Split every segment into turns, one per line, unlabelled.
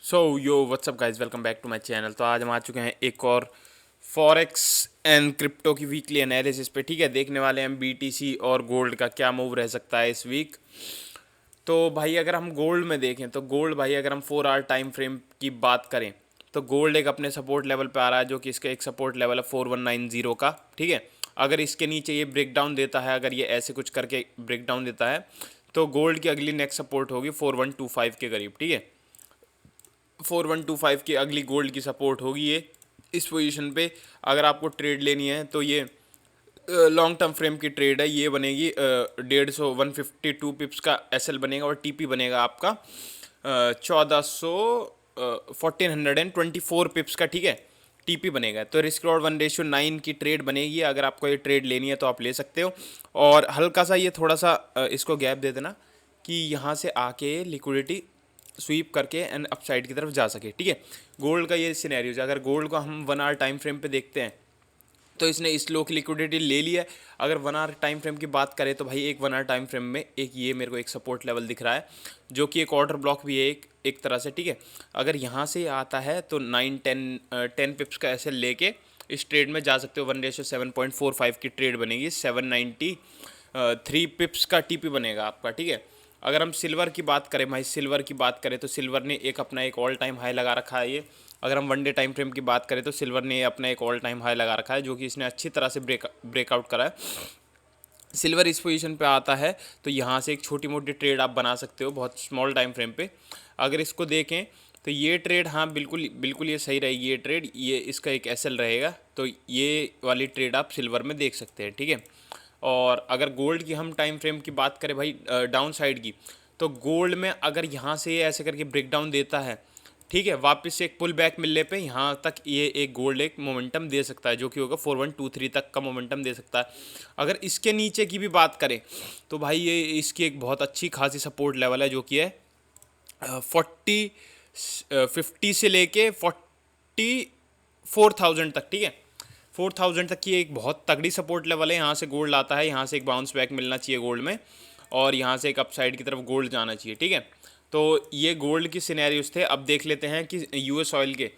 So yo what's up guys, welcome back to my channel. तो आज हम आ चुके हैं एक और फॉरेक्स एंड क्रिप्टो की वीकली एनालिसिस पे। ठीक है, देखने वाले हैं बीटीसी और गोल्ड का क्या मूव रह सकता है इस वीक। तो भाई अगर हम गोल्ड में देखें तो गोल्ड भाई अगर हम 4 आवर टाइम फ्रेम की बात करें तो गोल्ड एक अपने सपोर्ट लेवल पे आ रहा है, जो कि इसका एक सपोर्ट लेवल है 4190 का। ठीक है, अगर इसके नीचे ये ब्रेक डाउन देता है, अगर ये ऐसे कुछ करके ब्रेक डाउन देता है तो गोल्ड की अगली नेक्स्ट सपोर्ट होगी 4125 के करीब। ठीक है, 4125 की अगली गोल्ड की सपोर्ट होगी ये इस पोजीशन पे। अगर आपको ट्रेड लेनी है तो ये लॉन्ग टर्म फ्रेम की ट्रेड है, ये बनेगी 152 पिप्स का एसएल बनेगा और टीपी बनेगा आपका 1424 पिप्स का। ठीक है, टीपी बनेगा। तो रिस्क रॉड 1:9 की ट्रेड बनेगी। अगर आपको ये ट्रेड लेनी है तो आप ले सकते हो। और हल्का सा ये थोड़ा सा इसको गैप दे देना कि यहाँ से आके लिक्विडिटी स्वीप करके एंड अपसाइड की तरफ जा सके। ठीक है, गोल्ड का ये सिनेरियो है। अगर गोल्ड को हम 1 आवर टाइम फ्रेम पे देखते हैं तो इसने इस लो की लिक्विडिटी ले लिया है। अगर 1 आवर टाइम फ्रेम की बात करें तो भाई एक 1 आवर टाइम फ्रेम में एक ये मेरे को एक सपोर्ट लेवल दिख रहा है, जो कि एक ऑर्डर ब्लॉक भी है एक तरह से। ठीक है, अगर यहाँ से आता है तो 9-10 पिप्स का ऐसे लेके इस ट्रेड में जा सकते हो। 1:7.45 की ट्रेड बनेगी, 793 पिप्स का टीपी बनेगा आपका। ठीक है, अगर हम सिल्वर की बात करें भाई, सिल्वर की बात करें तो सिल्वर ने एक अपना एक ऑल टाइम हाई लगा रखा है ये। अगर हम 1 डे टाइम फ्रेम की बात करें तो सिल्वर ने अपना एक ऑल टाइम हाई लगा रखा है, जो कि इसने अच्छी तरह से ब्रेकआउट करा है। सिल्वर इस पोजीशन पे आता है तो यहाँ से एक छोटी मोटी ट्रेड आप बना सकते हो बहुत स्मॉल टाइम फ्रेम पे। अगर इसको देखें तो ये ट्रेड, हाँ बिल्कुल बिल्कुल ये सही रहेगी ये ट्रेड। ये इसका एक एसएल रहेगा, तो ये वाली ट्रेड आप सिल्वर में देख सकते हैं। ठीक है, और अगर गोल्ड की हम टाइम फ्रेम की बात करें भाई डाउन साइड की, तो गोल्ड में अगर यहाँ से ये ऐसे करके ब्रेक डाउन देता है, ठीक है, वापस से एक पुल बैक मिलने पे यहाँ तक ये एक गोल्ड एक मोमेंटम दे सकता है, जो कि होगा 4123 तक का मोमेंटम दे सकता है। अगर इसके नीचे की भी बात करें तो भाई ये इसकी एक बहुत अच्छी खासी सपोर्ट लेवल है, जो कि है 50 से लेके 44,000 तक। ठीक है, 4000 तक की एक बहुत तगड़ी सपोर्ट लेवल है। यहाँ से गोल्ड आता है, यहाँ से एक बाउंस बैक मिलना चाहिए गोल्ड में, और यहाँ से एक अपसाइड की तरफ गोल्ड जाना चाहिए। ठीक है, तो ये गोल्ड की सिनेरियोज थे। अब देख लेते हैं कि यूएस ऑयल के।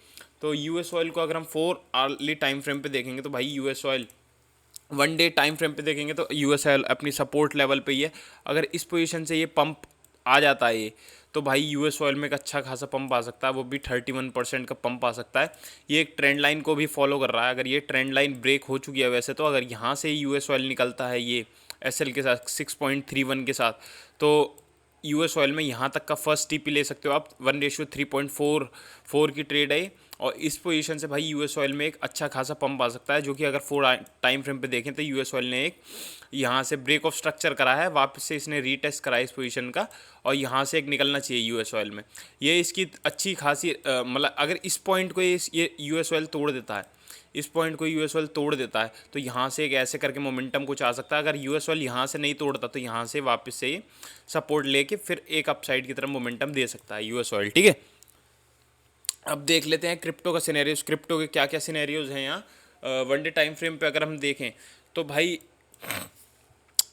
तो यूएस ऑयल को अगर हम 4 आवर्ली टाइम फ्रेम पे देखेंगे तो भाई US oil 1 day time frame पे देखेंगे तो यूएस ऑयल अपनी सपोर्ट लेवल पे ही है। अगर इस पोजीशन से ये पंप आ जाता है ये, तो भाई यूएस ऑयल में एक अच्छा खासा पंप आ सकता है, वो भी 31% का पंप आ सकता है। ये एक ट्रेंड लाइन को भी फॉलो कर रहा है। अगर ये ट्रेंड लाइन ब्रेक हो चुकी है वैसे तो, अगर यहाँ से यूएस ऑयल निकलता है ये एसएल के साथ 6.31 के साथ, तो यूएस ऑयल में यहाँ तक का फर्स्ट टीपी ले सकते हो आप। 1:3.44 की ट्रेड है, और इस पोजीशन से भाई यूएस ऑयल में एक अच्छा खासा पंप आ सकता है, जो कि अगर 4 टाइम फ्रेम पे देखें तो यूएस ऑयल ने एक यहाँ से ब्रेक ऑफ स्ट्रक्चर करा है, वापस से इसने रीटेस्ट करा है इस पोजीशन का, और यहाँ से एक निकलना चाहिए यूएस ऑयल में। ये इसकी अच्छी खासी मतलब अगर इस पॉइंट को ये यूएस ऑयल तोड़ देता है, इस पॉइंट को यूएस ऑयल तोड़ देता है, तो यहाँ से एक ऐसे करके मोमेंटम कुछ आ सकता है। अगर यूएस ऑयल यहाँ से नहीं तोड़ता तो यहाँ से वापस से ये सपोर्ट लेके फिर एक अपसाइड की तरफ मोमेंटम दे सकता है यूएस ऑयल। ठीक है, अब देख लेते हैं क्रिप्टो का सिनेरियोज। क्रिप्टो के क्या क्या सिनेरियोज हैं यहाँ 1 डे टाइम फ्रेम पे अगर हम देखें तो भाई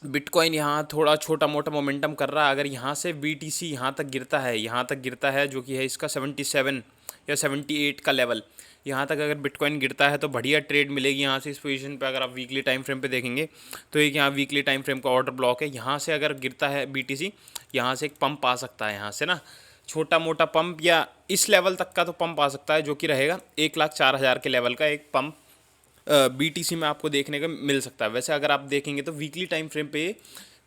बिटकॉइन यहाँ थोड़ा छोटा मोटा मोमेंटम कर रहा है। अगर यहाँ से बीटीसी यहाँ तक गिरता है, यहाँ तक गिरता है, जो कि है इसका 77 या 78 का लेवल, यहाँ तक अगर बिटकॉइन गिरता है तो बढ़िया ट्रेड मिलेगी यहाँ से इस पोजीशन पे। अगर आप वीकली टाइम फ्रेम पे देखेंगे तो एक यहाँ वीकली टाइम फ्रेम का ऑर्डर ब्लॉक है। यहाँ से अगर गिरता है बीटीसी, यहाँ से एक पंप आ सकता है, यहाँ से ना छोटा मोटा पंप, या इस लेवल तक का तो पंप आ सकता है, जो कि रहेगा 1,04,000 के लेवल का एक पंप बीटीसी में आपको देखने को मिल सकता है। वैसे अगर आप देखेंगे तो वीकली टाइम फ्रेम पे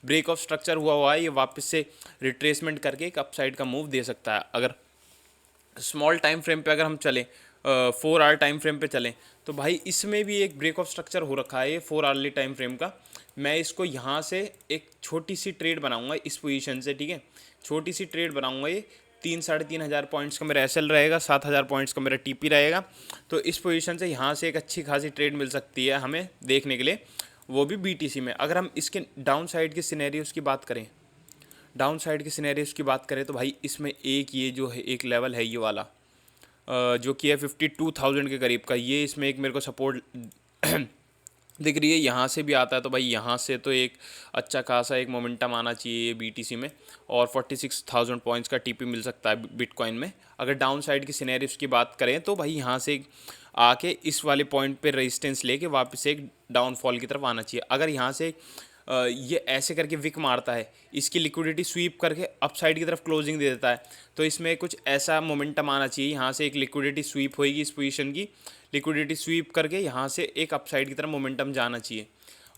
ब्रेक ऑफ स्ट्रक्चर हुआ है, ये वापस से रिट्रेसमेंट करके एक अपसाइड का मूव दे सकता है। अगर स्मॉल टाइम फ्रेम पे अगर हम चलें, 4 आवर टाइम फ्रेम पे चलें, तो भाई इसमें भी एक ब्रेक ऑफ स्ट्रक्चर हो रखा है ये 4 आवर्ली टाइम फ्रेम का। मैं इसको यहाँ से एक छोटी सी ट्रेड बनाऊंगा इस पोजीशन से। ठीक है, छोटी सी ट्रेड बनाऊंगा ये 3-3.5 हज़ार पॉइंट्स का मेरा एसएल रहेगा, 7,000 पॉइंट्स का मेरा टीपी रहेगा। तो इस पोजीशन से यहाँ से एक अच्छी खासी ट्रेड मिल सकती है हमें देखने के लिए, वो भी बीटीसी में। अगर हम इसके डाउन साइड के सिनेरियोज़ की बात करें, डाउन साइड के सिनेरियोज़ की बात करें तो भाई इसमें एक ये जो है एक लेवल है ये वाला, जो कि है 52,000 के करीब का, ये इसमें एक मेरे को सपोर्ट दिख रही है, यहाँ से भी आता है तो भाई यहाँ से तो एक अच्छा खासा एक मोमेंटम आना चाहिए बीटीसी में, और 46,000 पॉइंट्स का टीपी मिल सकता है बिटकॉइन में। अगर डाउन साइड की सिनेरियोस की बात करें तो भाई यहाँ से आके इस वाले पॉइंट पे रेजिस्टेंस लेके वापस एक डाउनफॉल की तरफ आना चाहिए। अगर यहाँ से ये ऐसे करके विक मारता है, इसकी लिक्विडिटी स्वीप करके अपसाइड की तरफ क्लोजिंग दे देता है, तो इसमें कुछ ऐसा मोमेंटम आना चाहिए, यहाँ से एक लिक्विडिटी स्वीप होएगी इस पोजीशन की, लिक्विडिटी स्वीप करके यहाँ से एक अपसाइड की तरफ मोमेंटम जाना चाहिए।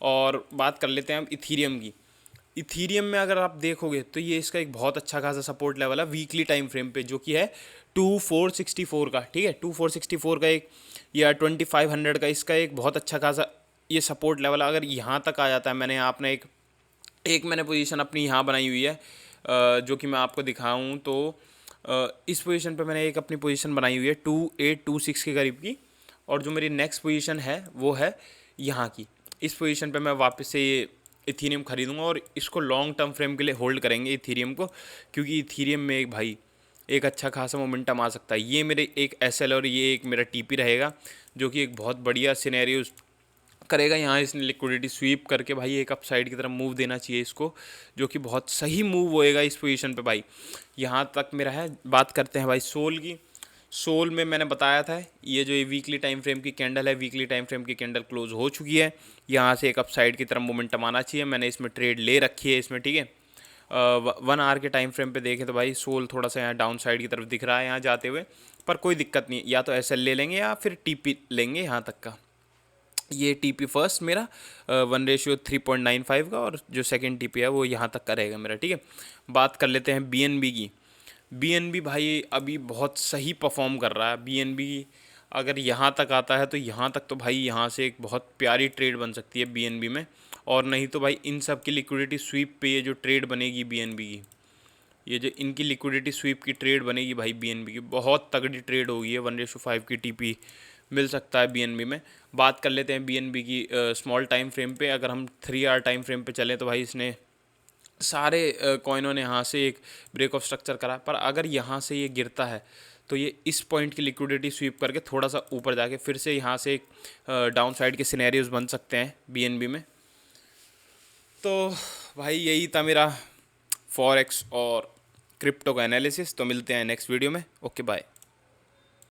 और बात कर लेते हैं हम इथीरियम की। इथीरियम में अगर आप देखोगे तो ये इसका एक बहुत अच्छा खासा सपोर्ट लेवल है वीकली टाइम फ्रेम पे, जो कि है 2464 का, ठीक है, 2464 का एक, या 2500 का इसका एक बहुत अच्छा खासा ये सपोर्ट लेवल। अगर यहाँ तक आ जाता है, मैंने आपने एक मैंने पोजीशन अपनी यहाँ बनाई हुई है, जो कि मैं आपको दिखाऊँ तो इस पोजीशन पे मैंने एक अपनी पोजीशन बनाई हुई है 2826 के करीब की, और जो मेरी नेक्स्ट पोजीशन है वो है यहाँ की। इस पोजीशन पे मैं वापस से ये इथीरियम खरीदूंगा और इसको लॉन्ग टर्म फ्रेम के लिए होल्ड करेंगे इथीरियम को, क्योंकि इथीरियम में एक भाई एक अच्छा खासा मोमेंटम आ सकता है। ये मेरे एक एसएल और ये एक मेरा टीपी रहेगा, जो कि एक बहुत बढ़िया सिनेरियो करेगा। यहाँ इसने लिक्विडिटी स्वीप करके भाई एक अपसाइड की तरफ मूव देना चाहिए इसको, जो कि बहुत सही मूव होएगा इस पोजीशन पे भाई। यहाँ तक मेरा है। बात करते हैं भाई सोल की। सोल में मैंने बताया था, ये जो ये वीकली टाइम फ्रेम की कैंडल है, वीकली टाइम फ्रेम की कैंडल क्लोज हो चुकी है, यहाँ से एक अपसाइड की तरफ मोमेंटम आना चाहिए। मैंने इसमें ट्रेड ले रखी है इसमें, ठीक है। 1 आवर के टाइम फ्रेम पे देखें तो भाई सोल थोड़ा सा यहाँ डाउन साइड की तरफ दिख रहा है यहाँ जाते हुए, पर कोई दिक्कत नहीं, या तो एसएल ले लेंगे या फिर टीपी लेंगे यहाँ तक का। ये टीपी फर्स्ट मेरा 1:3.95 का, और जो सेकंड टीपी है वो यहाँ तक का रहेगा मेरा, ठीक है। बात कर लेते हैं बीएनबी की। बीएनबी भाई अभी बहुत सही परफॉर्म कर रहा है। बीएनबी अगर यहाँ तक आता है तो यहाँ तक तो भाई यहाँ से एक बहुत प्यारी ट्रेड बन सकती है बीएनबी में, और नहीं तो भाई इन सब की लिक्विडिटी स्वीप पे ये जो ट्रेड बनेगी बीएनबी की, ये जो इनकी लिक्विडिटी स्वीप की ट्रेड बनेगी भाई बीएनबी की, बहुत तगड़ी ट्रेड होगी है। 1:5 की टीपी मिल सकता है बीएनबी में। बात कर लेते हैं बीएनबी की स्मॉल टाइम फ्रेम पे। अगर हम 3 आवर टाइम फ्रेम पे चलें तो भाई इसने सारे कॉइनों ने यहाँ से एक ब्रेक ऑफ स्ट्रक्चर करा, पर अगर यहाँ से ये गिरता है तो ये इस पॉइंट की लिक्विडिटी स्वीप करके थोड़ा सा ऊपर जाके फिर से यहाँ से एक डाउन साइड के सिनेरियोज बन सकते हैं बीएनबी में। तो भाई यही था मेरा फॉरेक्स और क्रिप्टो का एनालिसिस। तो मिलते हैं नेक्स्ट वीडियो में। Okay bye.